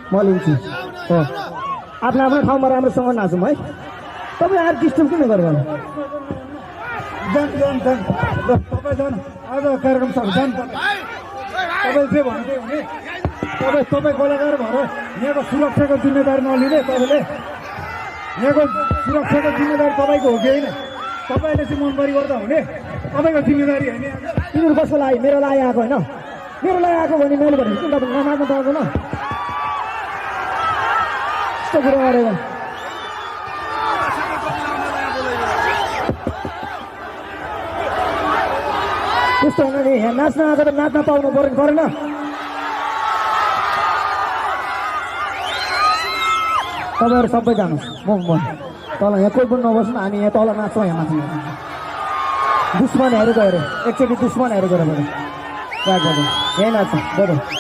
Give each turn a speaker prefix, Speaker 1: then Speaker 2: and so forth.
Speaker 1: म लिन्छु हो आफ्नो आफ्नो ठाउँमा राम्रोसँग नाचौँ है तपाईँ आएर डिस्टर्ब किन गरेर
Speaker 2: जान जान जान ल तपाईँ जान आज कार्यक्रम छ जान तपाईँ जे भन्दै हुने तपाईँ कलाकार भएर यहाँको सुरक्षाको जिम्मेदारी नलिने तपाईँले यहाँको सुरक्षाको जिम्मेदारी तपाईँको हो कि होइन तपाईँले चाहिँ मनबरी गर्दा हुने तपाईँको जिम्मेदारी होइन
Speaker 1: तिनीहरू कसको लागि मेरो लागि आएको होइन मेरो लागि आएको भने मैले भनेको किन तपाईँ नमाग्नु पाउँदैन यस्तो कुरो गरेको त्यस्तो होइन नि यहाँ नाच्न आएको त नाच्न पाउनु परेन तपाईँहरू सबै जानुहोस् म तल यहाँ कोही पनि नबस्नु हामी यहाँ तल नाच्छौँ यहाँ माथि दुश्मनहरू गएर एकचोटि दुश्मनहरू गएर यहीँ नाच्छौँ